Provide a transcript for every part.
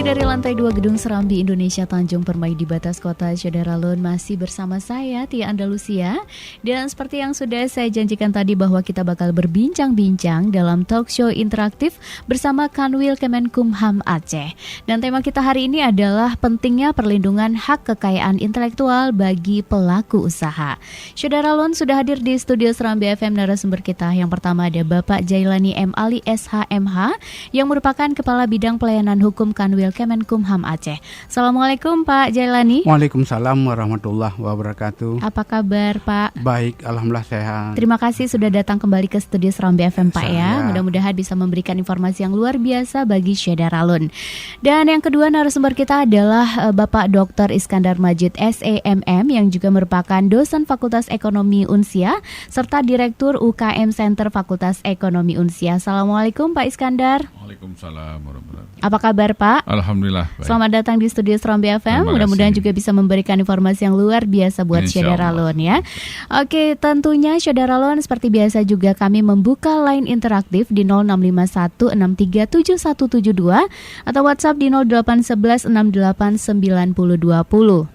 Masih dari lantai 2 Gedung Serambi Indonesia Tanjung Permai di batas kota Syederalun, masih bersama saya Tia Andalusia. Dan seperti yang sudah saya janjikan tadi bahwa kita bakal berbincang-bincang dalam talk show interaktif bersama Kanwil Kemenkumham Aceh. Dan tema kita hari ini adalah pentingnya perlindungan hak kekayaan intelektual bagi pelaku usaha. Syederalun sudah hadir di studio Serambi FM narasumber kita. Yang pertama ada Bapak Jailani M. Ali SHMH yang merupakan Kepala Bidang Pelayanan Hukum Kanwil Kemenkumham Aceh. Assalamualaikum Pak Jailani. Waalaikumsalam warahmatullahi wabarakatuh. Apa kabar Pak? Baik, alhamdulillah sehat. Terima kasih sudah datang kembali ke studio Serambi FM Pak ya. Mudah-mudahan bisa memberikan informasi yang luar biasa bagi Syederalun. Dan yang kedua narasumber kita adalah Bapak Dr. Iskandar Majid SEMM yang juga merupakan dosen Fakultas Ekonomi Unsia serta Direktur UKM Center Fakultas Ekonomi Unsia. Assalamualaikum Pak Iskandar. Waalaikumsalam warahmatullahi wabarakatuh. Apa kabar Pak? Alhamdulillah baik. Selamat datang di studio Serambi FM. Mudah-mudahan juga bisa memberikan informasi yang luar biasa buat Syederalun ya. Oke, tentunya Syederalun seperti biasa juga kami membuka line interaktif di 0651637172 atau WhatsApp di 0811689020.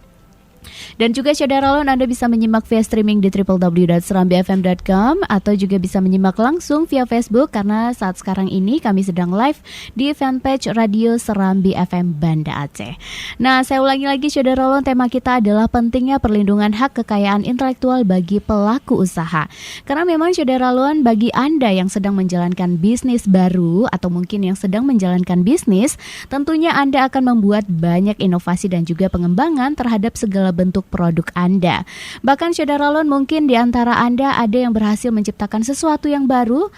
Dan juga Syederalun Anda bisa menyimak via streaming di www.serambifm.com atau juga bisa menyimak langsung via Facebook karena saat sekarang ini kami sedang live di fanpage Radio Serambi FM Banda Aceh. Nah, saya ulangi lagi Syederalun, tema kita adalah pentingnya perlindungan hak kekayaan intelektual bagi pelaku usaha. Karena memang Syederalun, bagi Anda yang sedang menjalankan bisnis baru atau mungkin yang sedang menjalankan bisnis, tentunya Anda akan membuat banyak inovasi dan juga pengembangan terhadap segala bentuk produk Anda. Bahkan Syederalun mungkin di antara Anda ada yang berhasil menciptakan sesuatu yang baru,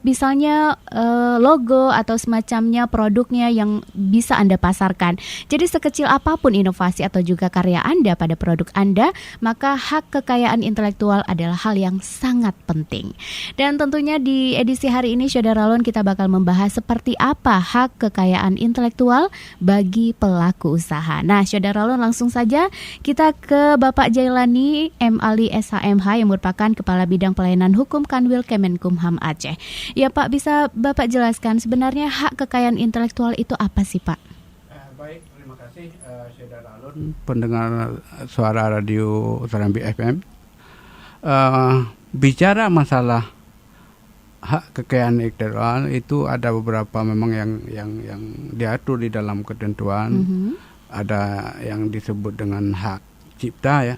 misalnya logo atau semacamnya produknya yang bisa Anda pasarkan. Jadi sekecil apapun inovasi atau juga karya Anda pada produk Anda, maka hak kekayaan intelektual adalah hal yang sangat penting. Dan tentunya di edisi hari ini Syederalun kita bakal membahas seperti apa hak kekayaan intelektual bagi pelaku usaha. Nah, Syederalun langsung saja kita ke Bapak Jailani M. Ali SHMH yang merupakan Kepala Bidang Pelayanan Hukum Kanwil Kemenkumham Aceh. Ya Pak, bisa Bapak jelaskan sebenarnya hak kekayaan intelektual itu apa sih Pak? Baik, terima kasih Syederalun, pendengar suara radio Serambi FM. Bicara masalah hak kekayaan intelektual itu ada beberapa memang yang diatur di dalam ketentuan. Ada yang disebut dengan hak cipta ya.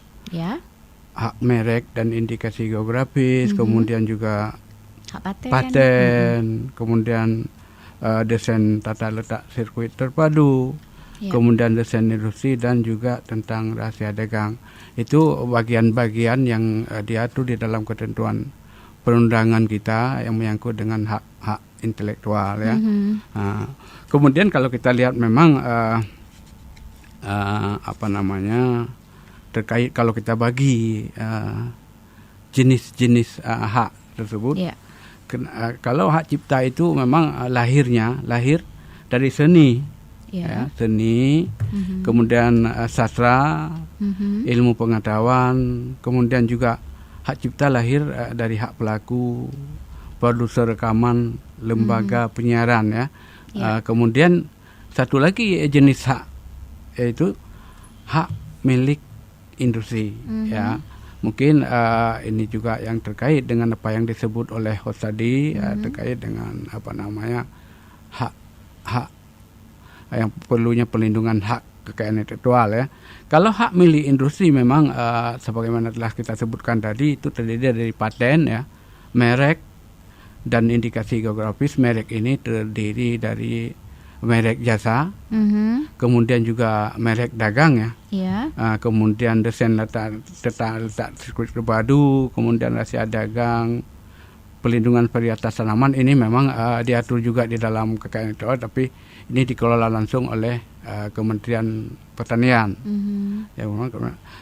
Hak merek dan indikasi geografis, kemudian juga hak paten, kemudian desain tata letak sirkuit terpadu, kemudian desain industri dan juga tentang rahasia dagang. Itu bagian-bagian yang diatur di dalam ketentuan perundangan kita yang menyangkut dengan hak intelektual ya. Kemudian kalau kita lihat memang terkait kalau kita bagi jenis-jenis hak tersebut, kalau hak cipta itu memang lahir dari seni, seni, kemudian sastra, ilmu pengetahuan, kemudian juga hak cipta lahir dari hak pelaku, produser rekaman, lembaga penyiaran kemudian satu lagi jenis hak yaitu hak milik industri mungkin ini juga yang terkait dengan apa yang disebut oleh host tadi, terkait dengan hak yang perlunya perlindungan hak kekayaan intelektual ya. Kalau hak milik industri memang sebagaimana telah kita sebutkan tadi itu terdiri dari paten ya, merek dan indikasi geografis. Merek ini terdiri dari merek jasa, kemudian juga merek dagang kemudian desain letak sirkuit terpadu, kemudian rahasia dagang, pelindungan varietas tanaman. Ini memang diatur juga di dalam kekayaan intelektual, tapi ini dikelola langsung oleh Kementerian Pertanian.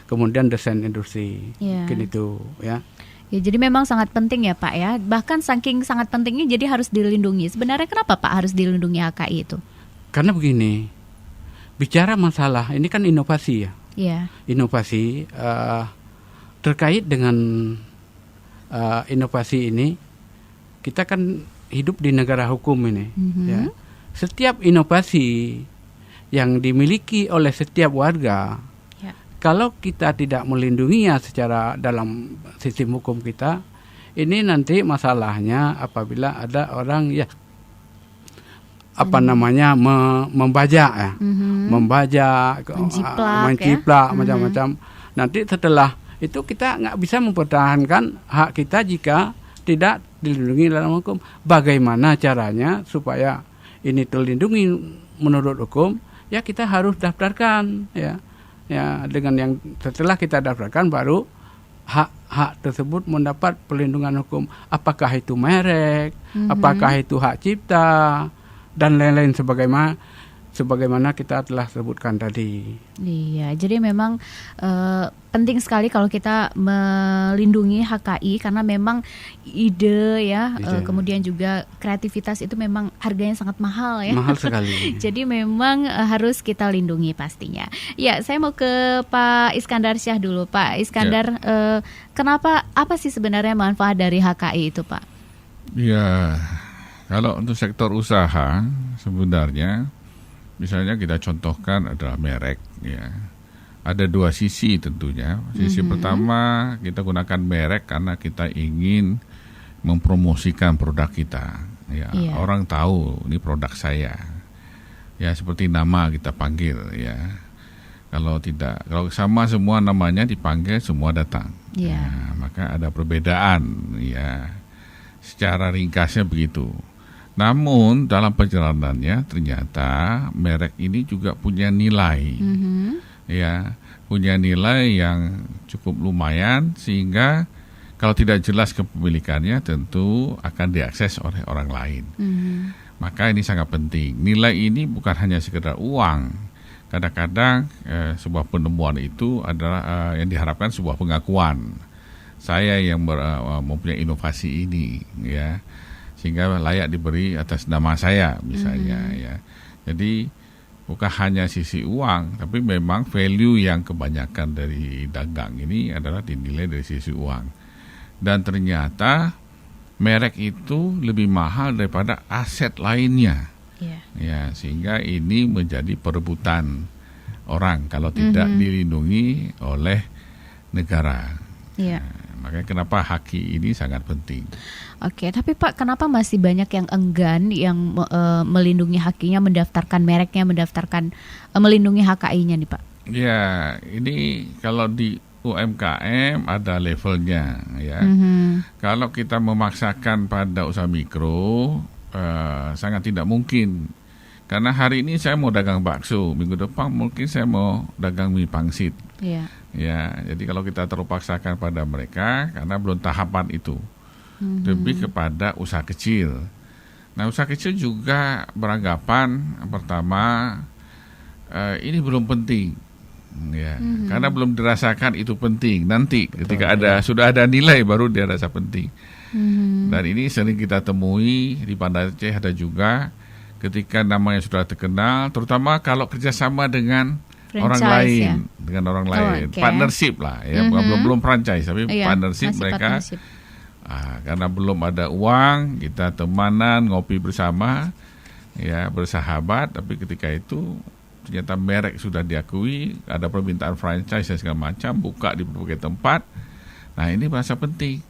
Kemudian desain industri, mungkin itu ya. Ya, jadi memang sangat penting ya Pak ya. Bahkan saking sangat pentingnya jadi harus dilindungi. Sebenarnya kenapa Pak harus dilindungi HKI itu? Karena begini, bicara masalah ini kan inovasi ya. Inovasi terkait dengan inovasi ini, kita kan hidup di negara hukum ini. Ya. Setiap inovasi yang dimiliki oleh setiap warga. Ya. Kalau kita tidak melindunginya secara dalam sistem hukum kita, ini nanti masalahnya apabila ada orang membajak ya, membajak, menciplak macam-macam. Nanti setelah itu kita nggak bisa mempertahankan hak kita jika tidak dilindungi dalam hukum. Bagaimana caranya supaya ini terlindungi menurut hukum? Ya kita harus daftarkan ya dengan yang setelah kita daftarkan baru hak tersebut mendapat perlindungan hukum. Apakah itu merek, apakah itu hak cipta dan lain-lain sebagaimana kita telah sebutkan tadi. Iya, jadi memang penting sekali kalau kita melindungi HKI karena memang ide kemudian juga kreativitas itu memang harganya sangat mahal ya. Mahal sekali. Jadi memang harus kita lindungi pastinya. Ya, saya mau ke Pak Iskandar Syah dulu. Pak Iskandar, apa sih sebenarnya manfaat dari HKI itu, Pak? Ya, kalau untuk sektor usaha sebenarnya misalnya kita contohkan adalah merek ya. Ada dua sisi tentunya. Sisi pertama kita gunakan merek karena kita ingin mempromosikan produk kita. Ya, orang tahu ini produk saya. Ya seperti nama kita panggil ya. Kalau sama semua namanya dipanggil semua datang. Ya, maka ada perbedaan ya. Secara ringkasnya begitu. Namun dalam perjalanannya ternyata merek ini juga punya nilai, punya nilai yang cukup lumayan sehingga kalau tidak jelas kepemilikannya tentu akan diakses oleh orang lain. Maka ini sangat penting. Nilai ini bukan hanya sekedar uang. Kadang-kadang sebuah penemuan itu adalah yang diharapkan sebuah pengakuan. Saya yang mempunyai inovasi ini, ya. Sehingga layak diberi atas nama saya misalnya ya. Jadi bukan hanya sisi uang, tapi memang value yang kebanyakan dari dagang ini adalah dinilai dari sisi uang. Dan ternyata merek itu lebih mahal daripada aset lainnya. Ya, sehingga ini menjadi perebutan orang kalau tidak dilindungi oleh negara. Makanya kenapa HKI ini sangat penting. Oke, tapi Pak, kenapa masih banyak yang enggan yang melindungi HKI-nya, mendaftarkan mereknya, melindungi HKI-nya nih Pak? Ya, ini kalau di UMKM ada levelnya ya. Kalau kita memaksakan pada usaha mikro, sangat tidak mungkin. Karena hari ini saya mau dagang bakso, minggu depan mungkin saya mau dagang mie pangsit. Ya, jadi kalau kita terpaksakan pada mereka karena belum tahapan itu, lebih kepada usaha kecil. Nah, usaha kecil juga beranggapan pertama ini belum penting, ya, karena belum dirasakan itu penting. Nanti ketika sudah ada nilai baru dia rasa penting. Dan ini sering kita temui di Banda Aceh ada juga ketika namanya sudah terkenal, terutama kalau kerjasama dengan orang lain, dengan orang lain, partnership lah, ya, belum franchise, tapi partnership mereka. Karena belum ada uang, kita temanan, ngopi bersama, ya bersahabat. Tapi ketika itu ternyata merek sudah diakui, ada permintaan franchise dan segala macam, buka di berbagai tempat. Nah ini merasa penting.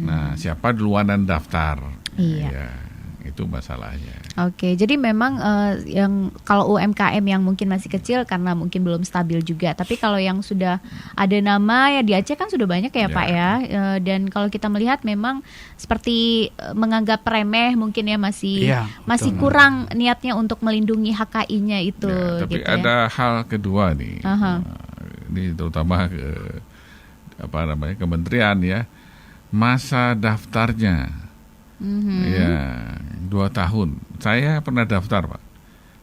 Nah siapa duluanan daftar? Ya. Itu masalahnya. Oke, jadi memang yang kalau UMKM yang mungkin masih kecil karena mungkin belum stabil juga. Tapi kalau yang sudah ada nama ya di Aceh kan sudah banyak ya Pak ya. Dan kalau kita melihat memang seperti menganggap remeh mungkin ya masih kurang niatnya untuk melindungi HKI-nya itu. Ya, tapi gitu ada hal kedua nih. Ini terutama kementerian ya, masa daftarnya. Ya, 2 tahun. Saya pernah daftar Pak,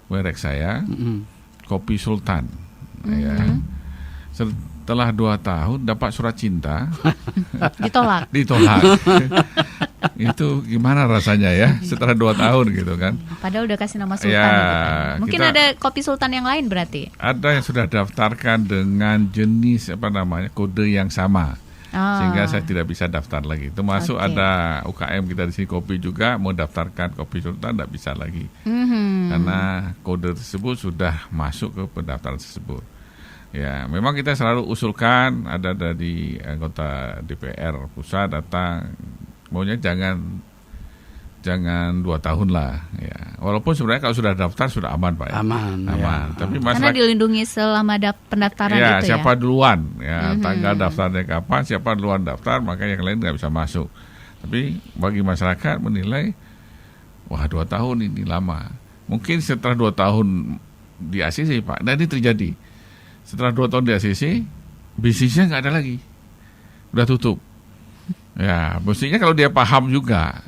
merek saya Kopi Sultan. Ya. Setelah 2 tahun dapat surat cinta, ditolak. Itu gimana rasanya ya? Setelah 2 tahun gitu kan? Padahal udah kasih nama Sultan. Gitu kan. Mungkin ada Kopi Sultan yang lain berarti? Ada yang sudah daftarkan dengan jenis kode yang sama. sehingga saya tidak bisa daftar lagi. Termasuk ada UKM kita di sini kopi juga mau daftarkan kopi sultan tidak bisa lagi karena kode tersebut sudah masuk ke pendaftaran tersebut. Ya, memang kita selalu usulkan ada dari anggota DPR pusat datang, maunya jangan 2 tahun lah. Ya, walaupun sebenarnya kalau sudah daftar sudah aman Pak. Aman. Ya. Tapi karena dilindungi selama pendaftaran ya, itu siapa duluan, ya tanggal daftarnya kapan, siapa duluan daftar, maka yang lain nggak bisa masuk. Tapi bagi masyarakat menilai, wah 2 tahun ini lama. Mungkin setelah 2 tahun di ACC Pak, dan ini terjadi. Setelah 2 tahun di ACC, bisnisnya nggak ada lagi, udah tutup. Ya, mestinya kalau dia paham juga,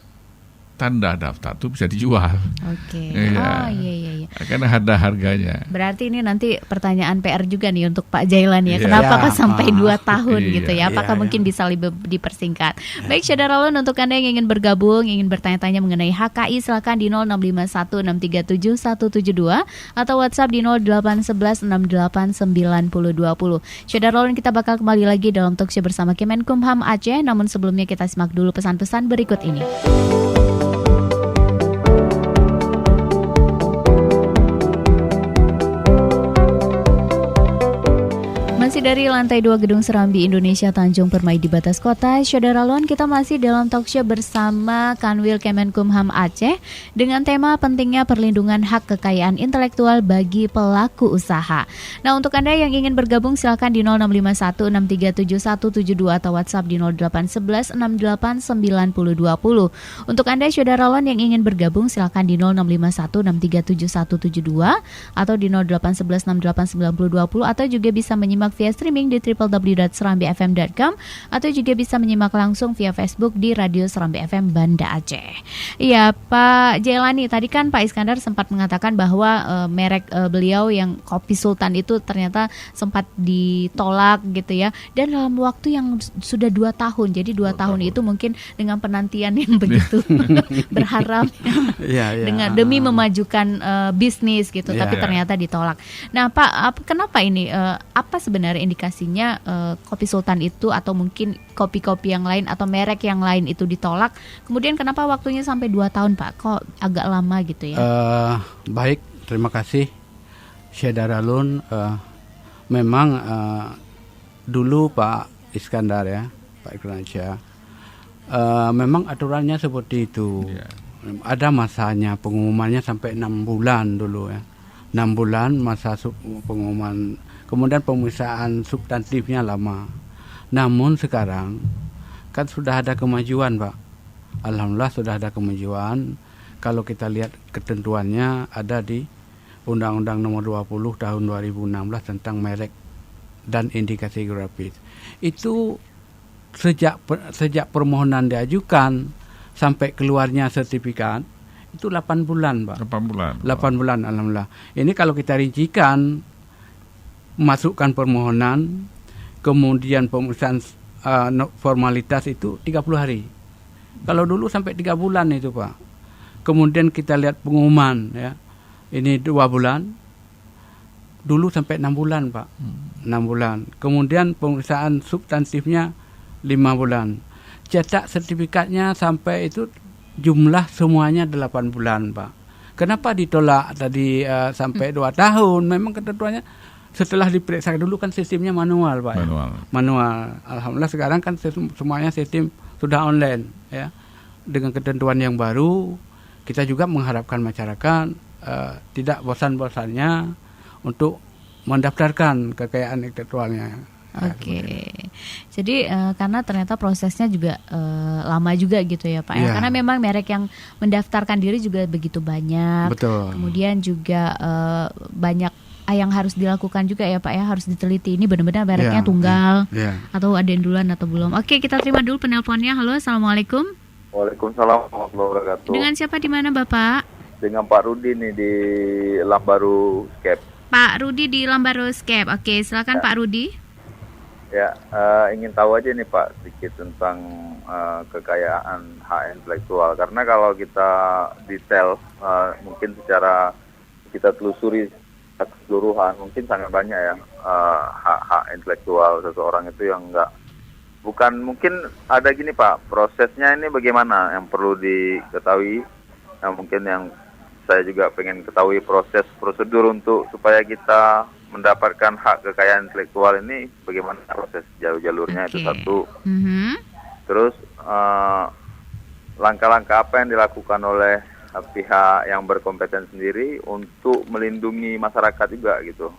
tanda daftar itu bisa dijual. Oke. Ya, iya. Karena ada harganya. Berarti ini nanti pertanyaan PR juga nih untuk Pak Jailan ya. Kenapa kok sampai 2 tahun gitu ya? Apakah mungkin bisa lebih dipersingkat? Baik, Syederalun, untuk Anda yang ingin bergabung, ingin bertanya-tanya mengenai HKI, silakan di 0651637172 atau WhatsApp di 0811689020. Syederalun, kita bakal kembali lagi dalam talkshow bersama Kemenkumham Aceh. Namun sebelumnya kita simak dulu pesan-pesan berikut ini. Masih dari lantai 2 Gedung Serambi Indonesia Tanjung Permai di Batas Kota, Syederalun, kita masih dalam talkshow bersama Kanwil Kemenkumham Aceh dengan tema pentingnya perlindungan hak kekayaan intelektual bagi pelaku usaha. Nah, untuk Anda yang ingin bergabung silakan di 0651637172 atau WhatsApp di 0811689020. Untuk Anda Syederalun yang ingin bergabung silakan di 0651637172 atau di 0811689020 atau juga bisa menyimak via streaming di www.serambifm.com atau juga bisa menyimak langsung via Facebook di Radio Serambi FM Banda Aceh. Iya, Pak Jailani, tadi kan Pak Iskandar sempat mengatakan bahwa merek beliau yang Kopi Sultan itu ternyata sempat ditolak gitu ya, dan dalam waktu yang sudah 2 tahun. Jadi 2 tahun itu mungkin dengan penantian yang begitu berharap dengan demi memajukan bisnis gitu, tapi ternyata ditolak. Nah, Pak, kenapa ini? Apa sebenarnya indikasinya Kopi Sultan itu atau mungkin kopi-kopi yang lain atau merek yang lain itu ditolak? Kemudian kenapa waktunya sampai 2 tahun Pak? Kok agak lama gitu ya? Baik, terima kasih Syederalun. Memang dulu Pak Iskandar ya, Pak Iskandar, memang aturannya seperti itu. Ada masanya, pengumumannya sampai 6 bulan dulu ya. 6 bulan masa pengumuman. Kemudian pemeriksaan substantifnya lama. Namun sekarang kan sudah ada kemajuan Pak. Alhamdulillah sudah ada kemajuan. Kalau kita lihat ketentuannya ada di Undang-Undang Nomor 20 Tahun 2016 tentang merek dan indikasi geografis. Itu sejak permohonan diajukan sampai keluarnya sertifikat itu 8 bulan Pak. 8 bulan alhamdulillah. Ini kalau kita rincikan, masukkan permohonan, kemudian pemeriksaan formalitas itu 30 hari. Kalau dulu sampai 3 bulan itu Pak. Kemudian kita lihat pengumuman ya. Ini 2 bulan. Dulu sampai 6 bulan Pak. 6 bulan. Kemudian pemeriksaan substantifnya 5 bulan. Cetak sertifikatnya sampai itu jumlah semuanya 8 bulan Pak. Kenapa ditolak tadi sampai 2 tahun? Memang ketentuannya setelah diperiksa dulu kan sistemnya manual Pak. Manual. Alhamdulillah sekarang kan semuanya sistem sudah online ya. Dengan ketentuan yang baru, kita juga mengharapkan masyarakat tidak bosan-bosannya untuk mendaftarkan kekayaan intelektualnya. Oke. Jadi karena ternyata prosesnya juga lama juga gitu ya Pak ya. Karena memang merek yang mendaftarkan diri juga begitu banyak. Betul. Kemudian juga banyak yang harus dilakukan juga ya Pak ya, harus diteliti ini benar-benar mereknya tunggal atau ada yang duluan atau belum. Oke, kita terima dulu penelponnya. Halo, assalamualaikum. Waalaikumsalam warahmatullahi wabarakatuh. Dengan siapa di mana Bapak? Dengan Pak Rudi nih di Lambaru Skep. Pak Rudi di Lambaru Skep. Oke, silakan Pak Rudi. Ya, ingin tahu aja nih Pak sedikit tentang kekayaan hak intelektual. Karena kalau kita detail, mungkin secara kita telusuri keseluruhan mungkin sangat banyak ya hak-hak intelektual seseorang itu yang nggak bukan, mungkin ada gini Pak, prosesnya ini bagaimana yang perlu diketahui. Nah, mungkin yang saya juga pengen ketahui prosedur untuk supaya kita mendapatkan hak kekayaan intelektual ini bagaimana proses jalur-jalurnya. Itu satu. Terus langkah-langkah apa yang dilakukan oleh pihak yang berkompeten sendiri untuk melindungi masyarakat juga gitu.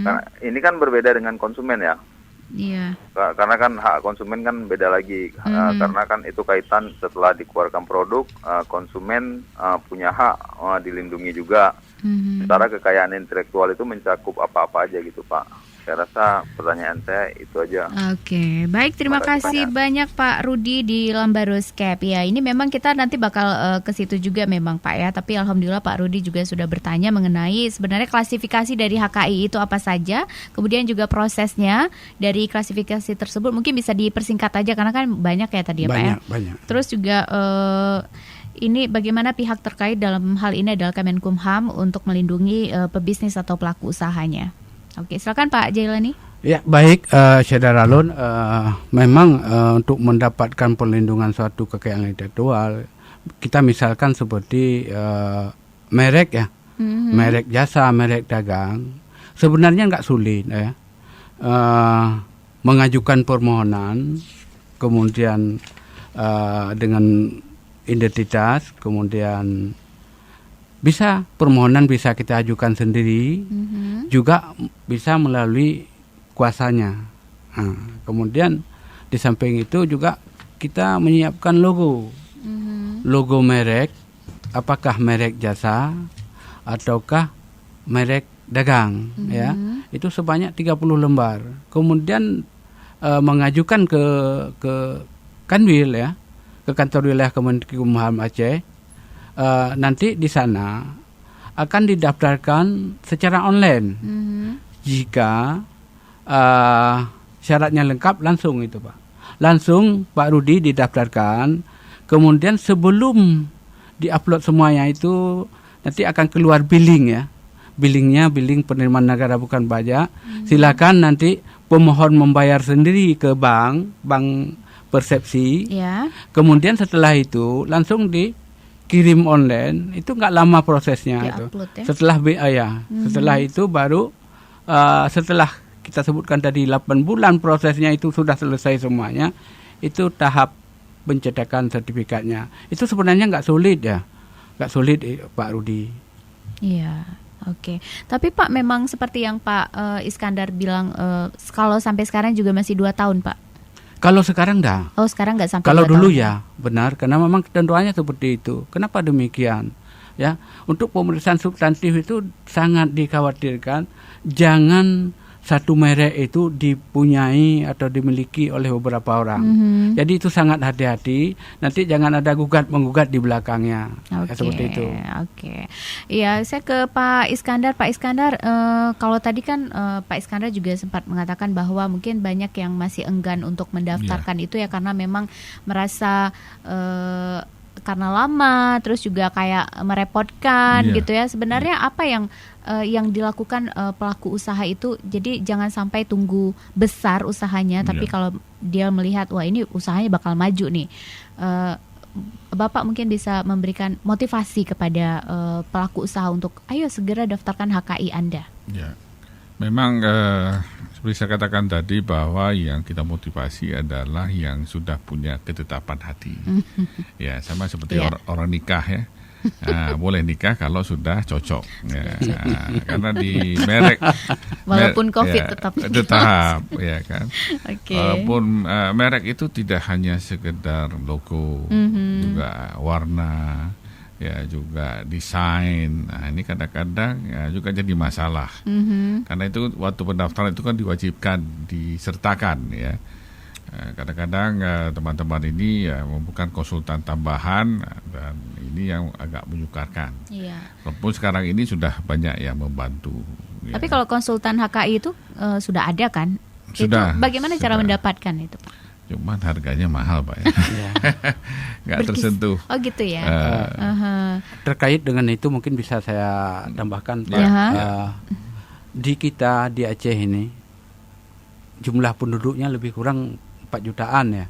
Karena ini kan berbeda dengan konsumen ya. Iya. Karena kan hak konsumen kan beda lagi. Karena kan itu kaitan setelah dikeluarkan produk, konsumen punya hak dilindungi juga. Sementara kekayaan intelektual itu mencakup apa-apa aja gitu Pak. Saya rasa pertanyaan saya itu aja. Oke, baik, terima kasih banyak Pak Rudi di Lambarus Cap. Ya, ini memang kita nanti bakal ke situ juga memang Pak ya. Tapi alhamdulillah Pak Rudi juga sudah bertanya mengenai sebenarnya klasifikasi dari HKI itu apa saja, kemudian juga prosesnya dari klasifikasi tersebut. Mungkin bisa dipersingkat aja karena kan banyak ya tadi ya Pak ya. Banyak. Terus juga ini bagaimana pihak terkait dalam hal ini adalah Kemenkumham untuk melindungi pebisnis atau pelaku usahanya. Oke, silakan Pak Jailani. Ya, baik, Saudara Lun, memang untuk mendapatkan perlindungan suatu kekayaan intelektual, kita misalkan seperti merek ya, merek jasa, merek dagang, sebenarnya nggak sulit ya, mengajukan permohonan, kemudian dengan identitas, kemudian bisa permohonan bisa kita ajukan sendiri, juga bisa melalui kuasanya. Nah, kemudian di samping itu juga kita menyiapkan logo, logo merek, apakah merek jasa ataukah merek dagang, ya itu sebanyak 30 lembar. Kemudian mengajukan ke Kanwil ya, ke kantor wilayah Kemenkumham Aceh. Nanti di sana akan didaftarkan secara online. Jika syaratnya lengkap langsung itu Pak. Langsung Pak Rudi didaftarkan. Kemudian sebelum diupload semuanya itu nanti akan keluar billing ya. Billingnya billing penerimaan negara bukan pajak. Silakan nanti pemohon membayar sendiri ke bank persepsi. Kemudian setelah itu langsung kirim online, itu nggak lama prosesnya itu. Ya? Setelah setelah itu baru setelah kita sebutkan tadi 8 bulan prosesnya itu sudah selesai semuanya, itu tahap pencetakan sertifikatnya. Itu sebenarnya nggak sulit ya, nggak sulit Pak Rudi. Iya. Oke, tapi Pak memang seperti yang Pak Iskandar bilang, kalau sampai sekarang juga masih 2 tahun Pak. Kalau sekarang dah. Oh, sekarang nggak sampai. Kalau dulu ya, benar, karena memang ketentuannya seperti itu. Kenapa demikian? Ya, untuk pemeriksaan substantif itu sangat dikhawatirkan jangan satu merek itu dipunyai atau dimiliki oleh beberapa orang. Jadi itu sangat hati-hati. Nanti jangan ada gugat-menggugat di belakangnya. Seperti itu. Oke. Iya, saya ke Pak Iskandar. Pak Iskandar, kalau tadi kan Pak Iskandar juga sempat mengatakan bahwa mungkin banyak yang masih enggan untuk mendaftarkan itu ya karena memang merasa karena lama, terus juga kayak merepotkan gitu ya. Sebenarnya apa yang dilakukan pelaku usaha itu? Jadi jangan sampai tunggu besar usahanya, tapi kalau dia melihat wah ini usahanya bakal maju nih, Bapak mungkin bisa memberikan motivasi kepada pelaku usaha untuk ayo segera daftarkan HKI Anda. Ya, memang seperti saya katakan tadi bahwa yang kita motivasi adalah yang sudah punya ketetapan hati. Ya, sama seperti orang nikah ya. Nah, boleh nikah kalau sudah cocok. Ya, karena di merek walaupun COVID tetap ya kan. Walaupun merek itu tidak hanya sekedar logo, juga warna, ya juga desain. Nah, ini kadang-kadang ya juga jadi masalah. Karena itu waktu pendaftaran itu kan diwajibkan disertakan ya. Kadang-kadang teman-teman ini ya membutuhkan konsultan tambahan dan ini yang agak menyukarkan. Walaupun sekarang ini sudah banyak yang membantu. Tapi kalau konsultan HKI itu sudah ada kan? Sudah. Itu bagaimana cara mendapatkan itu? Cuman harganya mahal Pak ya. Nggak tersentuh. Oh gitu ya. Terkait dengan itu mungkin bisa saya tambahkan Pak. Di Aceh ini jumlah penduduknya lebih kurang 4 jutaan ya.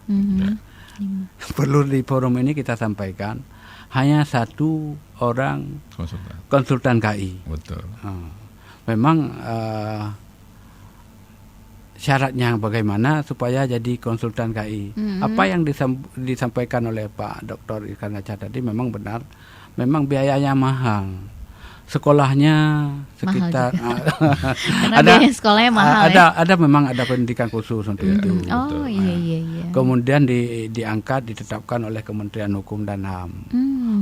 Perlu di forum ini kita sampaikan hanya 1 orang konsultan KI. Betul. Memang syaratnya bagaimana supaya jadi konsultan KI. Apa yang disampaikan oleh Pak Dr. Iskandar tadi memang benar. Memang biayanya mahal. Sekolahnya sekitar ada sekolahnya mahal. Ada memang ada pendidikan khusus untuk itu. Oh iya. Kemudian diangkat ditetapkan oleh Kementerian Hukum dan HAM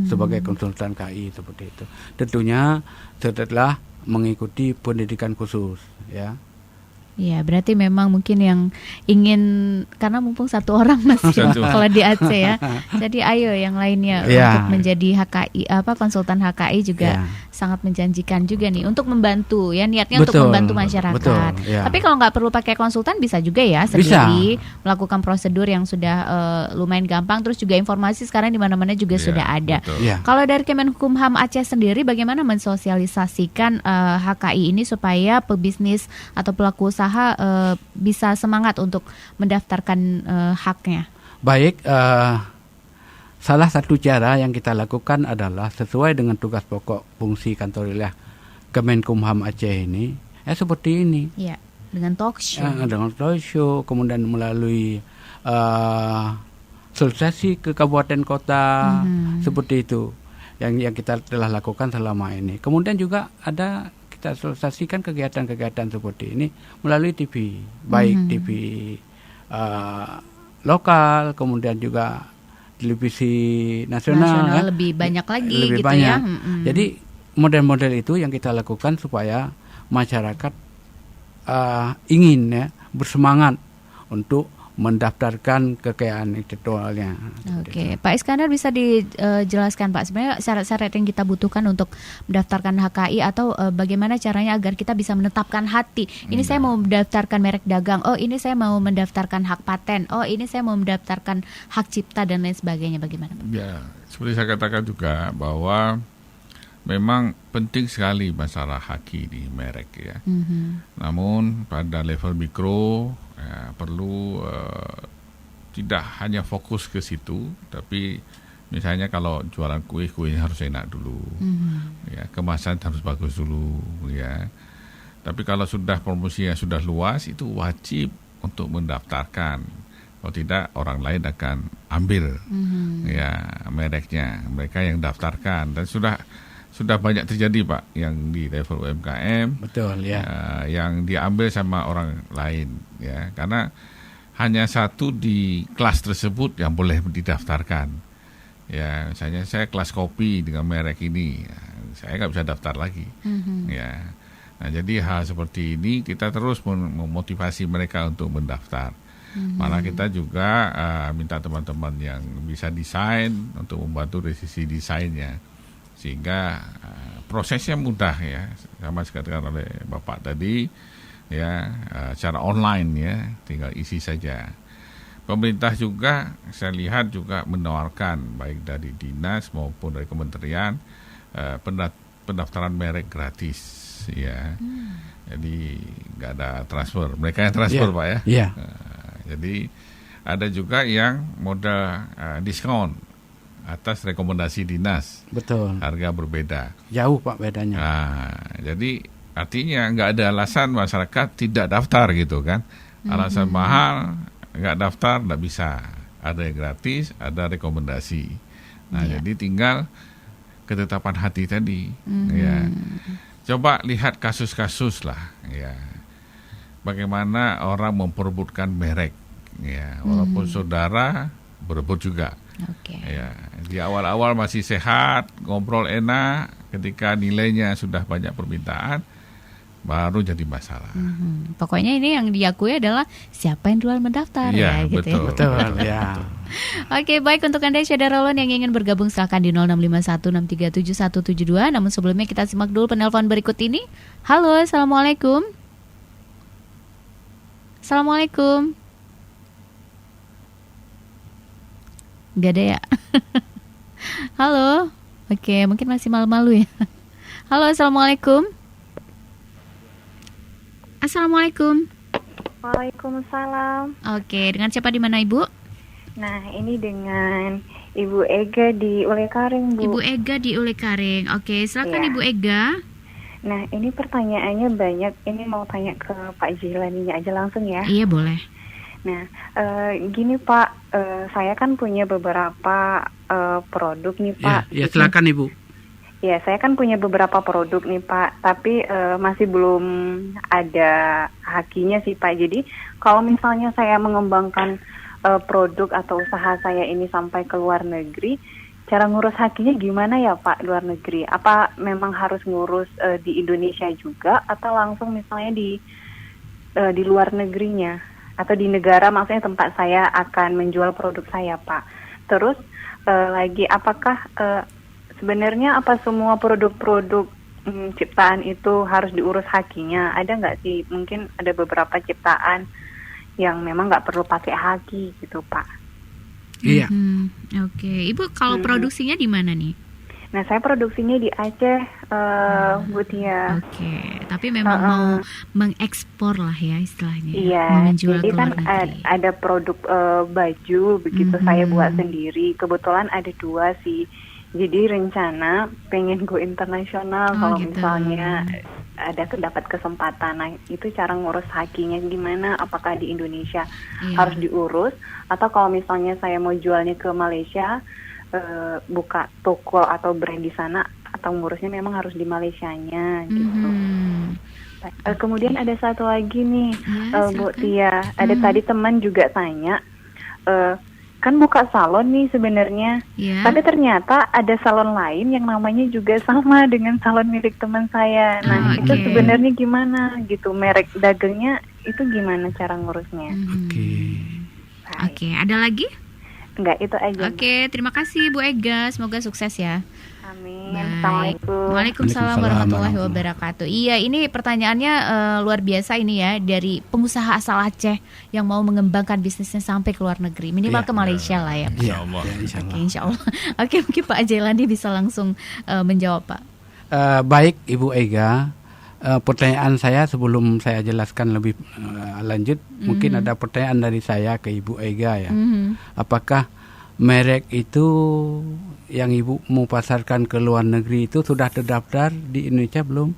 sebagai konsultan KI seperti itu. Tentunya setelah mengikuti pendidikan khusus ya. Ya, berarti memang mungkin yang ingin, karena mumpung 1 orang masih kalau di Aceh ya. Jadi ayo yang lainnya untuk menjadi HKI, konsultan HKI juga sangat menjanjikan juga nih untuk membantu ya, niatnya untuk membantu masyarakat. Tapi kalau nggak perlu pakai konsultan bisa juga ya sendiri melakukan prosedur yang sudah lumayan gampang, terus juga informasi sekarang di mana-mana juga sudah ada. Kalau dari Kemenkumham Aceh sendiri bagaimana mensosialisasikan HKI ini supaya pebisnis atau pelaku usaha bisa semangat untuk mendaftarkan haknya? Baik, salah satu cara yang kita lakukan adalah sesuai dengan tugas pokok fungsi kantor wilayah Kemenkumham Aceh ini, seperti ini. Ya, dengan talk show. Dengan talk show, kemudian melalui sosialisasi ke kabupaten kota, seperti itu yang kita telah lakukan selama ini. Kemudian juga ada kita sosialisasikan kegiatan-kegiatan seperti ini melalui TV, baik TV lokal, kemudian juga televisi nasional ya. Lebih banyak lagi lebih gitu banyak. ya. Jadi model-model itu yang kita lakukan supaya masyarakat ingin ya bersemangat untuk mendaftarkan kekayaan intelektualnya. Oke, Pak Iskandar bisa dijelaskan Pak sebenarnya syarat-syarat yang kita butuhkan untuk mendaftarkan HKI atau bagaimana caranya agar kita bisa menetapkan hati. Ini saya mau mendaftarkan merek dagang. Oh, ini saya mau mendaftarkan hak paten. Oh, ini saya mau mendaftarkan hak cipta dan lain sebagainya. Bagaimana Pak? Ya, seperti saya katakan juga bahwa memang penting sekali masalah haki di merek ya. Namun pada level mikro perlu tidak hanya fokus ke situ, tapi misalnya kalau jualan kuenya harus enak dulu, ya kemasan harus bagus dulu, ya. Tapi kalau sudah promosinya sudah luas itu wajib untuk mendaftarkan. Kalau tidak orang lain akan ambil ya mereknya, mereka yang daftarkan dan sudah banyak terjadi Pak yang di level UMKM, betul ya, yang diambil sama orang lain ya, karena hanya satu di kelas tersebut yang boleh didaftarkan ya, misalnya saya kelas kopi dengan merek ini, ya, saya nggak bisa daftar lagi ya. Nah jadi hal seperti ini kita terus memotivasi mereka untuk mendaftar. Malah kita juga minta teman-teman yang bisa desain untuk membantu dari sisi desainnya, sehingga prosesnya mudah ya, sama dikatakan oleh Bapak tadi ya, secara online ya, tinggal isi saja. Pemerintah juga saya lihat juga menawarkan baik dari dinas maupun dari kementerian pendaftaran merek gratis ya. Jadi nggak ada transfer, mereka yang transfer Pak ya. Yeah. Jadi ada juga yang modal diskon atas rekomendasi dinas. Betul. Harga berbeda. Jauh Pak bedanya. Nah, jadi artinya nggak ada alasan masyarakat tidak daftar gitu kan. Alasan mahal nggak daftar nggak bisa. Ada yang gratis, ada rekomendasi. Nah, jadi tinggal ketetapan hati tadi. Ya. Coba lihat kasus-kasus lah. Ya. Bagaimana orang memperebutkan merek. Ya, walaupun saudara berebut juga. Ya, di awal-awal masih sehat, ngobrol enak, ketika nilainya sudah banyak permintaan, baru jadi masalah. Pokoknya ini yang diakui adalah siapa yang duluan mendaftar ya gitu betul, ya. Betul ya. Oke, baik, untuk Anda Syederalon yang ingin bergabung silakan di 0651637172. Namun sebelumnya kita simak dulu penelpon berikut ini. Halo, Assalamualaikum. Assalamualaikum. Gak ada ya. Halo. Oke, mungkin masih malu-malu ya. Halo, Assalamualaikum. Assalamualaikum. Waalaikumsalam. Oke, dengan siapa di mana Ibu? Nah, ini dengan Ibu Ega di Ulekaring, Bu. Ibu Ega di Ulekaring. Oke, silakan Ibu Ega. Nah, ini pertanyaannya banyak. Ini mau tanya ke Pak Jailaninya aja langsung ya. Iya, boleh. Nah, gini Pak, saya kan punya beberapa produk nih Pak. Ya, silakan Ibu. Ya, saya kan punya beberapa produk nih Pak, tapi masih belum ada hakinya sih Pak. Jadi, kalau misalnya saya mengembangkan produk atau usaha saya ini sampai ke luar negeri, cara ngurus hakinya gimana ya Pak luar negeri? Apa memang harus ngurus di Indonesia juga atau langsung misalnya di luar negerinya atau di negara maksudnya tempat saya akan menjual produk saya Pak? Terus lagi apakah sebenarnya apa semua produk-produk ciptaan itu harus diurus hakinya? Ada nggak sih mungkin ada beberapa ciptaan yang memang nggak perlu pakai haki gitu Pak? Iya. Oke, Ibu kalau produksinya di mana nih? Nah, saya produksinya di Aceh, Bu Tia. Oke, tapi memang mau mengekspor lah ya istilahnya. Iya, mau menjual jadi ke luar kan negeri. ada produk baju begitu saya buat sendiri. Kebetulan ada 2 sih. Jadi rencana pengen go internasional kalau gitu. misalnya ada dapat kesempatan. Nah, itu cara ngurus hakinya gimana? Apakah di Indonesia harus diurus atau kalau misalnya saya mau jualnya ke Malaysia, buka toko atau brand di sana atau ngurusnya memang harus di Malaysianya gitu. Kemudian ada satu lagi nih, Bu Tia. Ada tadi teman juga tanya, kan buka salon nih sebenarnya, tapi ternyata ada salon lain yang namanya juga sama dengan salon milik teman saya. Nah, itu sebenarnya gimana gitu? Merek dagangnya itu gimana cara ngurusnya? Oke, ada lagi? Enggak, itu aja. Oke, terima kasih Bu Ega. Semoga sukses ya. Amin. Baik. Assalamualaikum. Waalaikumsalam warahmatullahi wabarakatuh. Iya, ini pertanyaannya luar biasa ini ya, dari pengusaha asal Aceh yang mau mengembangkan bisnisnya sampai ke luar negeri, minimal ke Malaysia lah ya. Insyaallah. Oke, insyaallah. Oke, mungkin Pak Jailani bisa langsung menjawab Pak. Baik Ibu Ega, pertanyaan saya sebelum saya jelaskan lebih lanjut, mungkin ada pertanyaan dari saya ke Ibu Ega ya. Apakah merek itu yang Ibu mau pasarkan ke luar negeri itu sudah terdaftar di Indonesia belum?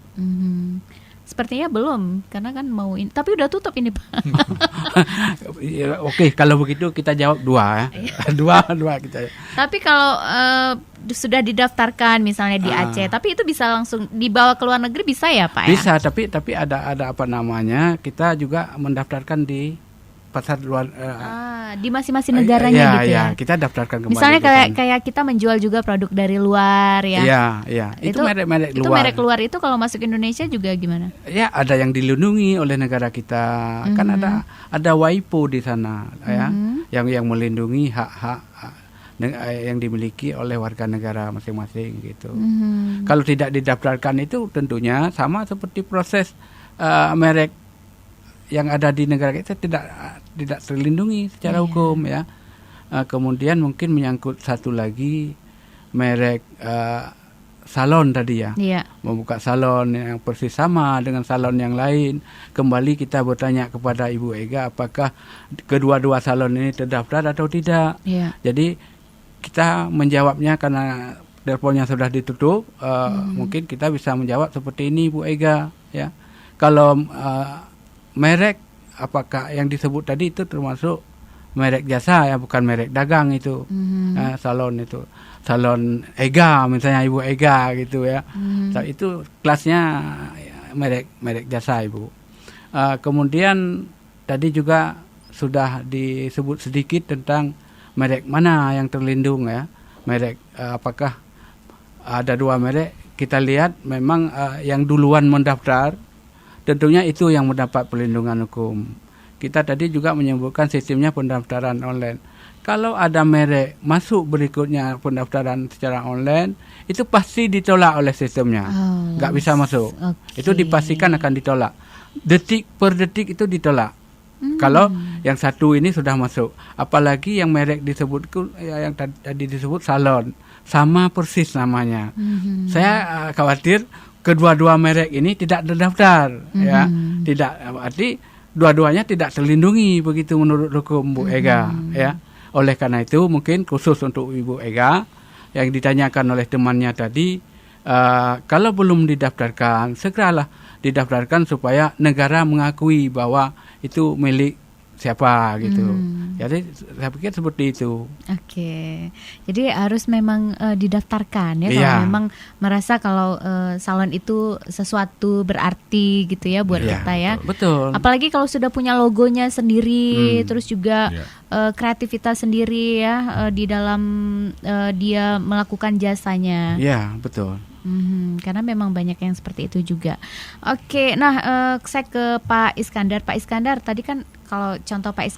Sepertinya belum, karena kan mau ini, tapi udah tutup ini Pak. Oke, kalau begitu kita jawab 2 ya. dua kita. Tapi kalau sudah didaftarkan misalnya di Aceh, tapi itu bisa langsung dibawa ke luar negeri bisa ya Pak? Bisa, tapi ada apa namanya? Kita juga mendaftarkan di pasar luar di masing-masing negaranya gitu ya. Iya, kita daftarkan kembali. Misalnya kayak kita menjual juga produk dari luar ya. Iya. Itu merek-merek luar. Itu merek luar itu kalau masuk Indonesia juga gimana? Ya, ada yang dilindungi oleh negara kita. Kan ada WIPO di sana ya, yang melindungi hak-hak yang dimiliki oleh warga negara masing-masing gitu. Kalau tidak didaftarkan itu tentunya sama seperti proses merek yang ada di negara kita tidak terlindungi secara hukum ya. Kemudian mungkin menyangkut satu lagi merek salon tadi ya. Membuka salon yang persis sama dengan salon yang lain. Kembali kita bertanya kepada Ibu Ega apakah kedua-dua salon ini terdaftar atau tidak. Jadi kita menjawabnya karena teleponnya sudah ditutup, mungkin kita bisa menjawab seperti ini Ibu Ega ya. Kalau merek apakah yang disebut tadi itu termasuk merek jasa ya, bukan merek dagang itu. Salon itu salon Ega misalnya Ibu Ega gitu ya. Itu kelasnya merek jasa Ibu. Kemudian tadi juga sudah disebut sedikit tentang merek mana yang terlindung ya. Merek apakah ada 2 merek? Kita lihat memang yang duluan mendaftar tentunya itu yang mendapat perlindungan hukum. Kita tadi juga menyebutkan sistemnya pendaftaran online. Kalau ada merek masuk berikutnya pendaftaran secara online, itu pasti ditolak oleh sistemnya. Nggak bisa masuk. Itu dipastikan akan ditolak. Detik per detik itu ditolak. Kalau yang satu ini sudah masuk. Apalagi yang merek disebut, yang tadi disebut salon. Sama persis namanya. Saya khawatir kedua-dua merek ini tidak terdaftar ya. Tidak, arti dua-duanya tidak terlindungi begitu menurut hukum Bu Ega ya. Oleh karena itu mungkin khusus untuk Ibu Ega yang ditanyakan oleh temannya tadi, kalau belum didaftarkan segeralah didaftarkan supaya negara mengakui bahwa itu milik siapa gitu. Jadi saya pikir seperti itu. Oke. Jadi harus memang didaftarkan ya kalau memang merasa kalau salon itu sesuatu berarti gitu ya buat kita ya. Betul. Apalagi kalau sudah punya logonya sendiri, terus juga kreativitas sendiri ya di dalam dia melakukan jasanya. Iya, betul. Karena memang banyak yang seperti itu juga. Oke, nah saya ke Pak Iskandar. Pak Iskandar, tadi kan kalau contoh Pak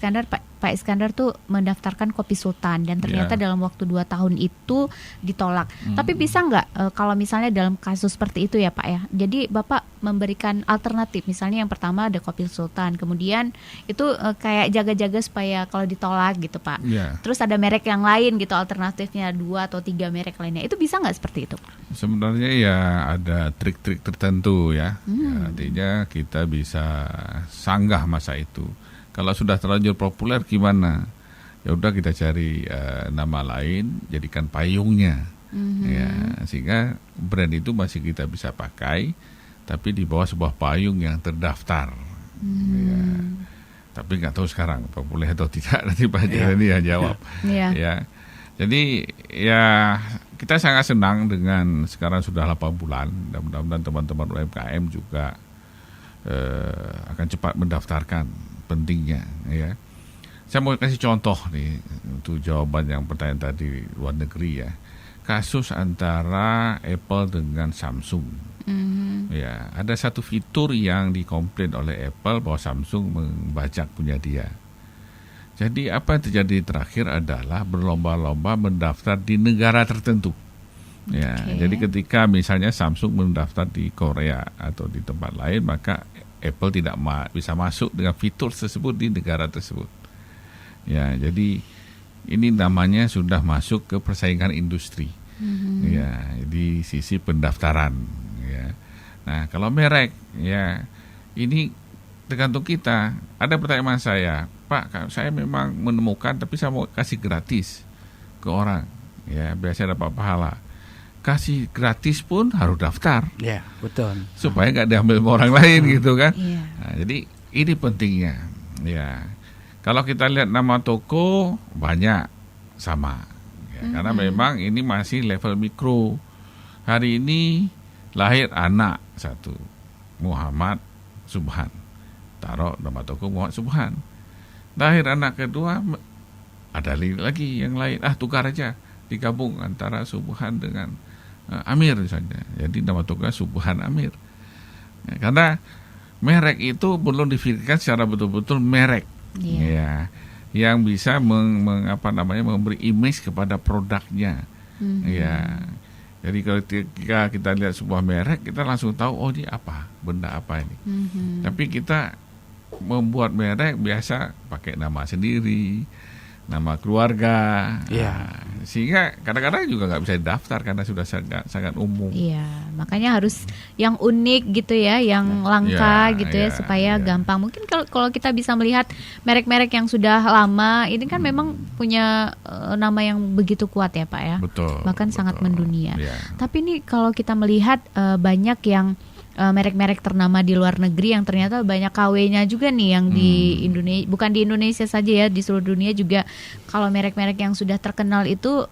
Iskandar tuh mendaftarkan Kopi Sultan dan ternyata dalam waktu 2 tahun itu ditolak. Tapi bisa nggak kalau misalnya dalam kasus seperti itu ya Pak ya? Jadi Bapak memberikan alternatif, misalnya yang pertama ada Kopi Sultan, kemudian itu kayak jaga-jaga supaya kalau ditolak gitu Pak. Terus ada merek yang lain gitu, alternatifnya 2 atau 3 merek lainnya. Itu bisa nggak seperti itu? Sebenarnya ya ada trik-trik tertentu ya. Artinya kita bisa sanggah masa itu. Kalau sudah terlanjur populer gimana? Ya udah kita cari nama lain, jadikan payungnya. Ya, sehingga brand itu masih kita bisa pakai, tapi di bawah sebuah payung yang terdaftar. Ya. Tapi nggak tahu sekarang populer atau tidak, nanti Pak Jeremy jawab. Ya. Jadi ya kita sangat senang dengan sekarang sudah 8 bulan. Dan mudah-mudahan teman-teman UMKM juga akan cepat mendaftarkan, pentingnya ya. Saya mau kasih contoh nih untuk jawaban yang pertanyaan tadi luar negeri ya. Kasus antara Apple dengan Samsung. Ya, ada satu fitur yang dikomplain oleh Apple bahwa Samsung membajak punya dia. Jadi apa yang terjadi terakhir adalah berlomba-lomba mendaftar di negara tertentu. Ya, jadi ketika misalnya Samsung mendaftar di Korea atau di tempat lain, maka Apple tidak bisa masuk dengan fitur tersebut di negara tersebut. Ya, jadi ini namanya sudah masuk ke persaingan industri. Ya, di sisi pendaftaran. Ya. Nah, kalau merek, ya ini tergantung kita. Ada pertanyaan saya, Pak, saya memang menemukan, tapi saya mau kasih gratis ke orang. Ya, biasanya dapat pahala. Kasih gratis pun harus daftar. Ya, betul. Supaya nggak diambil sama orang lain gitu kan. Nah, jadi ini pentingnya. Ya, kalau kita lihat nama toko banyak sama. Ya, karena memang ini masih level mikro. Hari ini lahir anak satu, Muhammad Subhan. Taruh nama toko Muhammad Subhan. Lahir anak kedua, ada lagi yang lain. Tukar aja, digabung antara Subhan dengan Amir misalnya. Jadi nama tokonya Subhan Amir. Ya, karena merek itu belum dipikirkan secara betul-betul merek. Ya, yang bisa memberi image kepada produknya. Ya. Jadi ketika kita lihat sebuah merek, kita langsung tahu ini apa, benda apa ini. Tapi kita membuat merek biasa pakai nama sendiri, nama keluarga, sehingga kadang-kadang juga nggak bisa didaftar karena sudah sangat umum. Iya, makanya harus yang unik gitu ya, yang langka gitu ya, supaya gampang. Mungkin kalau kita bisa melihat merek-merek yang sudah lama, ini kan memang punya nama yang begitu kuat ya Pak ya. Betul. Bahkan sangat mendunia. Tapi nih kalau kita melihat banyak yang merek-merek ternama di luar negeri yang ternyata banyak KW-nya juga nih yang di Indonesia, bukan di Indonesia saja ya, di seluruh dunia juga. Kalau merek-merek yang sudah terkenal itu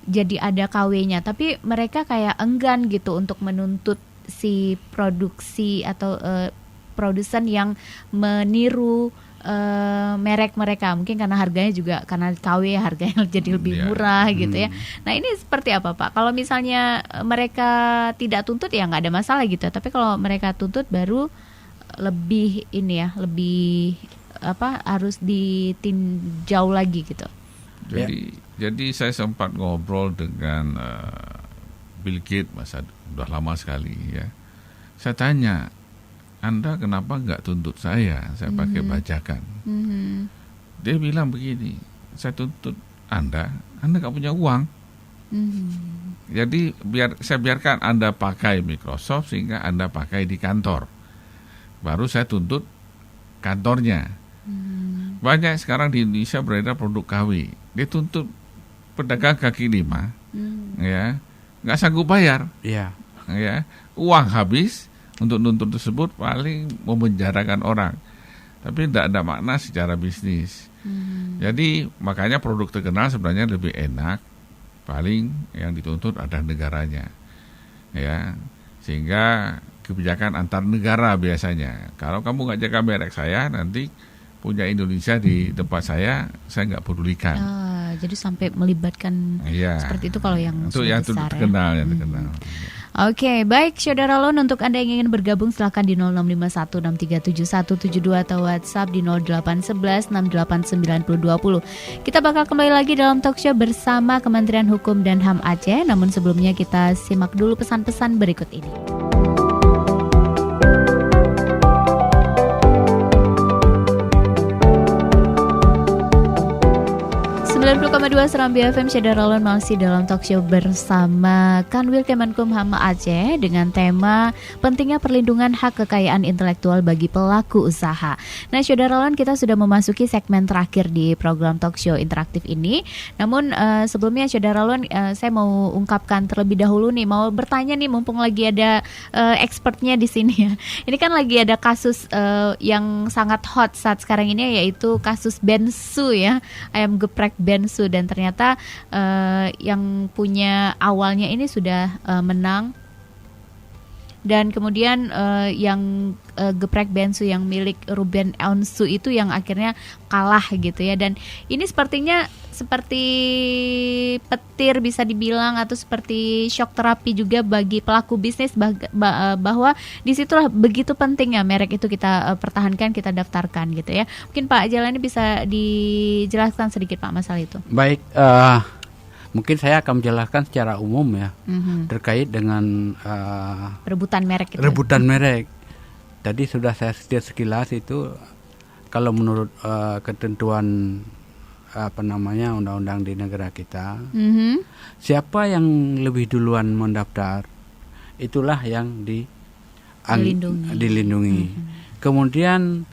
jadi ada KW-nya, tapi mereka kayak enggan gitu untuk menuntut si produksi atau produsen yang meniru merek mereka, mungkin karena harganya juga karena KW harganya jadi lebih murah gitu ya. Nah ini seperti apa Pak? Kalau misalnya mereka tidak tuntut ya nggak ada masalah gitu, tapi kalau mereka tuntut baru lebih ini ya, lebih harus ditinjau lagi gitu. Jadi saya sempat ngobrol dengan Bill Gates udah lama sekali ya. Saya tanya, Anda kenapa nggak tuntut saya pakai bajakan? Dia bilang begini, saya tuntut Anda nggak punya uang. Jadi saya biarkan Anda pakai Microsoft sehingga Anda pakai di kantor. Baru saya tuntut kantornya. Banyak sekarang di Indonesia beredar produk KW. Dituntut pedagang kaki lima, ya, nggak sanggup bayar, ya, uang habis untuk nuntut tersebut paling memenjarakan orang. Tapi tidak ada makna secara bisnis. Jadi makanya produk terkenal sebenarnya lebih enak, paling yang dituntut ada negaranya, ya, sehingga kebijakan antar negara biasanya. Kalau kamu nggak jaga merek saya, nanti punya Indonesia di tempat saya nggak pedulikan. Jadi sampai melibatkan seperti itu kalau yang itu yang besar, terkenal, yang terkenal. Oke, baik Saudara Lon, untuk Anda yang ingin bergabung silakan di 0651637172 atau WhatsApp di 0811689020. Kita bakal kembali lagi dalam talk show bersama Kementerian Hukum dan HAM Aceh. Namun sebelumnya kita simak dulu pesan-pesan berikut ini. 90,2 Serambi FM, Saudara Lon masih dalam talk show bersama Kanwil Kemenkumham Aceh dengan tema pentingnya perlindungan hak kekayaan intelektual bagi pelaku usaha. Nah, Saudara Lon, kita sudah memasuki segmen terakhir di program talk show interaktif ini. Namun sebelumnya Saudara Lon, saya mau ungkapkan terlebih dahulu nih, mau bertanya nih, mumpung lagi ada expertnya di sini ya. Ini kan lagi ada kasus yang sangat hot saat sekarang ini, yaitu kasus Bensu ya, ayam geprek Bensu, dan ternyata yang punya awalnya ini sudah menang, dan kemudian yang geprek Bensu yang milik Ruben Onsu itu yang akhirnya kalah gitu ya. Dan ini sepertinya seperti petir bisa dibilang, atau seperti shock terapi juga bagi pelaku bisnis, bahwa disitulah begitu pentingnya merek itu kita pertahankan, kita daftarkan gitu ya. Mungkin Pak Jalani bisa dijelaskan sedikit Pak masalah itu. Baik, mungkin saya akan menjelaskan secara umum ya, terkait dengan rebutan merek itu. Rebutan merek. Tadi sudah saya sekilas itu, kalau menurut ketentuan undang-undang di negara kita, siapa yang lebih duluan mendaftar, itulah yang dilindungi. Kemudian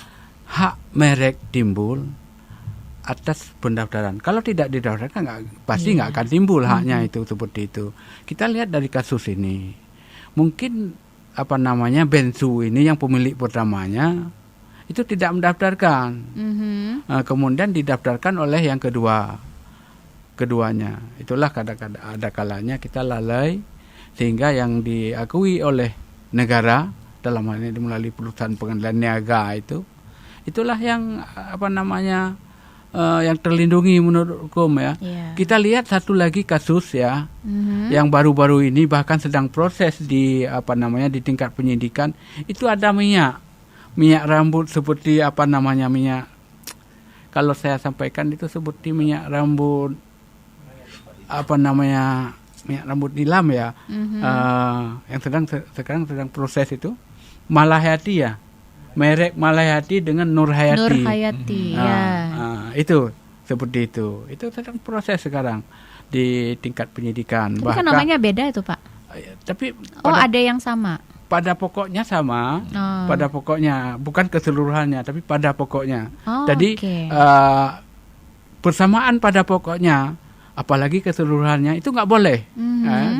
hak merek timbul atas pendaftaran. Kalau tidak didaftarkan pasti nggak akan timbul haknya itu seperti itu. Kita lihat dari kasus ini, mungkin Bensu ini yang pemilik pertamanya itu tidak mendaftarkan, kemudian didaftarkan oleh yang keduanya. Itulah kadang-kadang ada kalanya kita lalai, sehingga yang diakui oleh negara dalam hal ini melalui perusahaan pengadilan niaga itulah yang yang terlindungi menurut hukum ya. Kita lihat satu lagi kasus ya, yang baru-baru ini bahkan sedang proses di di tingkat penyidikan. Itu ada minyak rambut seperti minyak, kalau saya sampaikan itu seperti minyak rambut minyak rambut nilam ya, yang sekarang sedang proses itu Malahayati ya, merek Malahayati dengan Nurhayati. Itu seperti itu sedang proses sekarang di tingkat penyidikan. Tapi kan namanya beda itu Pak. Tapi ada yang sama. Pada pokoknya sama, pada pokoknya, bukan keseluruhannya, tapi pada pokoknya. Jadi persamaan pada pokoknya, apalagi keseluruhannya itu nggak boleh,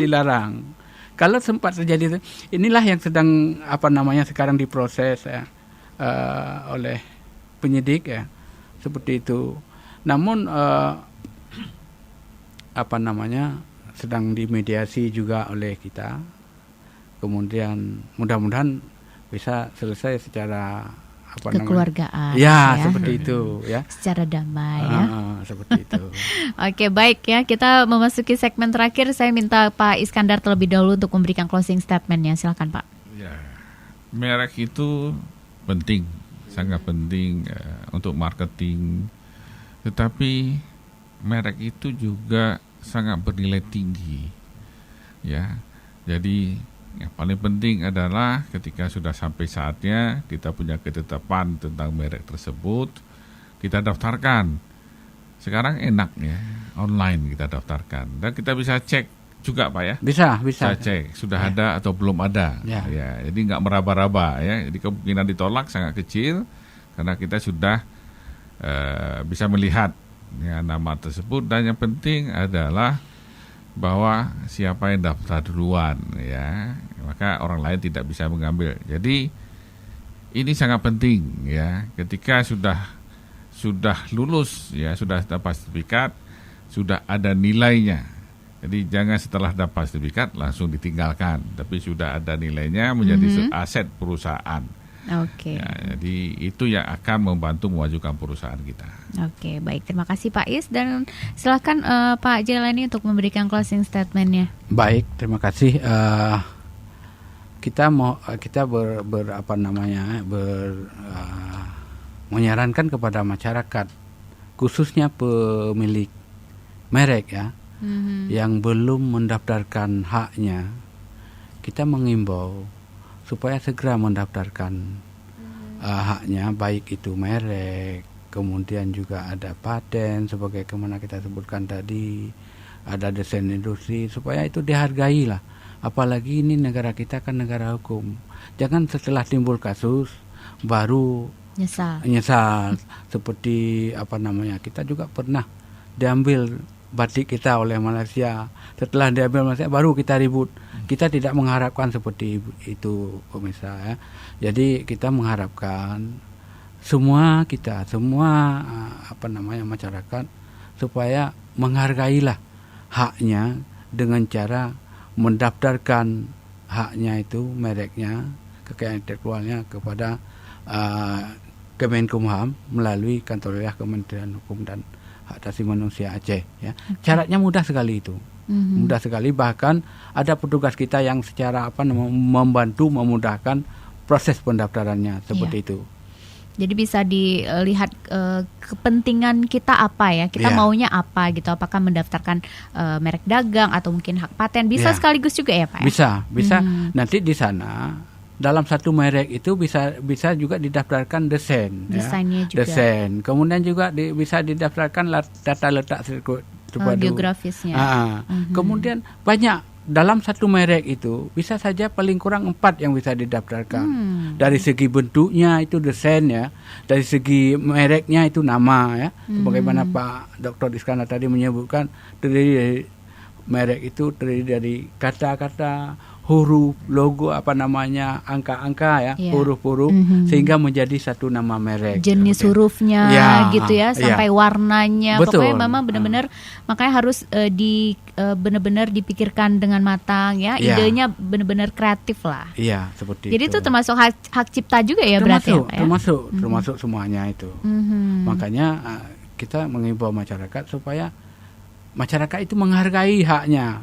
dilarang. Kalau sempat terjadi, inilah yang sedang sekarang diproses ya, oleh penyidik ya, seperti itu. Namun sedang dimediasi juga oleh kita. Kemudian mudah-mudahan bisa selesai secara kekeluargaan ya, seperti itu ya, secara damai ya, seperti itu. Oke, baik ya, kita memasuki segmen terakhir. Saya minta Pak Iskandar terlebih dahulu untuk memberikan closing statement-nya. Silakan Pak. Ya, merek itu penting, sangat penting untuk marketing, tetapi merek itu juga sangat bernilai tinggi ya. Jadi yang paling penting adalah ketika sudah sampai saatnya kita punya ketetapan tentang merek tersebut, kita daftarkan. Sekarang enak ya, online kita daftarkan, dan kita bisa cek juga Pak ya. Bisa cek sudah ada atau belum ada. Ya, jadi nggak meraba-raba ya. Jadi kemungkinan ditolak sangat kecil karena kita sudah bisa melihat ya, nama tersebut, dan yang penting adalah bahwa siapa yang daftar duluan ya, maka orang lain tidak bisa mengambil. Jadi ini sangat penting ya, ketika sudah lulus ya, sudah dapat sertifikat, sudah ada nilainya. Jadi jangan setelah dapat sertifikat langsung ditinggalkan, tapi sudah ada nilainya menjadi aset perusahaan. Oke. Ya, jadi itu yang akan membantu memajukan perusahaan kita. Oke, baik. Terima kasih Pak Is, dan silakan Pak Jailani untuk memberikan closing statement-nya. Baik, terima kasih. Kita menyarankan kepada masyarakat, khususnya pemilik merek ya, yang belum mendaftarkan haknya, kita mengimbau supaya segera mendaftarkan haknya, baik itu merek, kemudian juga ada paten sebagai kemana kita sebutkan tadi, ada desain industri, supaya itu dihargai lah. Apalagi ini negara kita kan negara hukum. Jangan setelah timbul kasus baru nyesal. Seperti kita juga pernah diambil batik kita oleh Malaysia. Setelah diambil Malaysia baru kita ribut. Kita tidak mengharapkan seperti itu pemirsa ya. Jadi kita mengharapkan semua masyarakat supaya menghargailah haknya dengan cara mendaftarkan haknya itu, mereknya, kekayaan intelektualnya kepada Kemenkumham melalui kantor wilayah Kementerian Hukum dan Hak Asasi Manusia Aceh ya. Syaratnya mudah sekali itu. Mudah sekali, bahkan ada petugas kita yang secara membantu memudahkan proses pendaftarannya seperti itu. Jadi bisa dilihat kepentingan kita apa ya, kita maunya apa gitu, apakah mendaftarkan merek dagang atau mungkin hak paten, bisa sekaligus juga ya Pak? Bisa. Nanti di sana dalam satu merek itu bisa juga didaftarkan desainnya juga. Desain. Kemudian juga bisa didaftarkan data letak sirkuit geografisnya. Kemudian banyak dalam satu merek itu bisa saja paling kurang 4 yang bisa didaftarkan. Dari segi bentuknya itu desainnya, dari segi mereknya itu nama ya. Sebagaimana Pak Dr. Iskandar tadi menyebutkan, terdiri dari merek itu terdiri dari kata-kata, huruf, logo, angka-angka ya, huruf-huruf, sehingga menjadi satu nama merek. Jenis hurufnya gitu ya, sampai warnanya. Betul. Pokoknya memang benar-benar makanya harus benar-benar dipikirkan dengan matang ya. Idenya benar-benar kreatif lah. Iya, seperti Jadi itu. Itu termasuk hak cipta juga ya berarti ya, Pak ya? Termasuk semuanya itu. Makanya kita mengimbau masyarakat supaya masyarakat itu menghargai haknya.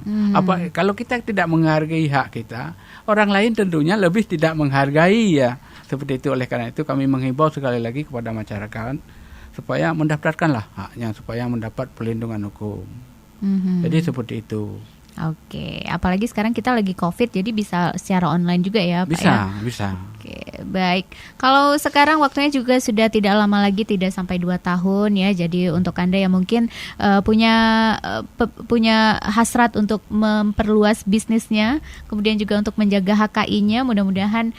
Kalau kita tidak menghargai hak kita, orang lain tentunya lebih tidak menghargai ya. Seperti itu, oleh karena itu kami menghimbau sekali lagi kepada masyarakat supaya mendaftarkanlah haknya supaya mendapat perlindungan hukum. Jadi seperti itu. Oke, apalagi sekarang kita lagi COVID, jadi bisa secara online juga ya Pak ya? Bisa. Oke, baik. Kalau sekarang waktunya juga sudah tidak lama lagi, tidak sampai 2 tahun ya. Jadi untuk Anda yang mungkin punya hasrat untuk memperluas bisnisnya, kemudian juga untuk menjaga HKI-nya, mudah-mudahan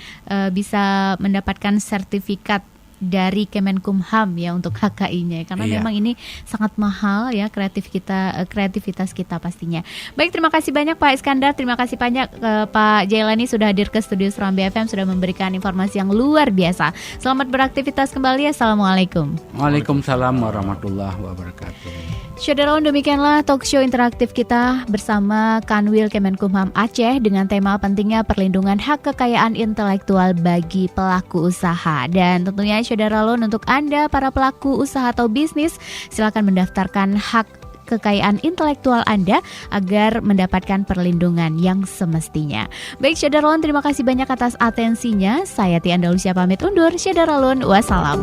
bisa mendapatkan sertifikat dari Kemenkumham ya untuk HKI-nya, karena memang ini sangat mahal ya, kreativitas kita pastinya. Baik, terima kasih banyak Pak Iskandar, terima kasih banyak Pak Jailani sudah hadir ke studio Serambi FM, sudah memberikan informasi yang luar biasa. Selamat beraktivitas kembali. Assalamualaikum. Waalaikumsalam warahmatullahi wabarakatuh. Saudara, demikianlah talk show interaktif kita bersama Kanwil Kemenkumham Aceh dengan tema pentingnya perlindungan hak kekayaan intelektual bagi pelaku usaha. Dan tentunya saudara Lon, untuk Anda para pelaku usaha atau bisnis, silakan mendaftarkan hak kekayaan intelektual Anda agar mendapatkan perlindungan yang semestinya. Baik saudara Lon, terima kasih banyak atas atensinya. Saya Tia Andalusia pamit undur. Saudara Lon, wassalam.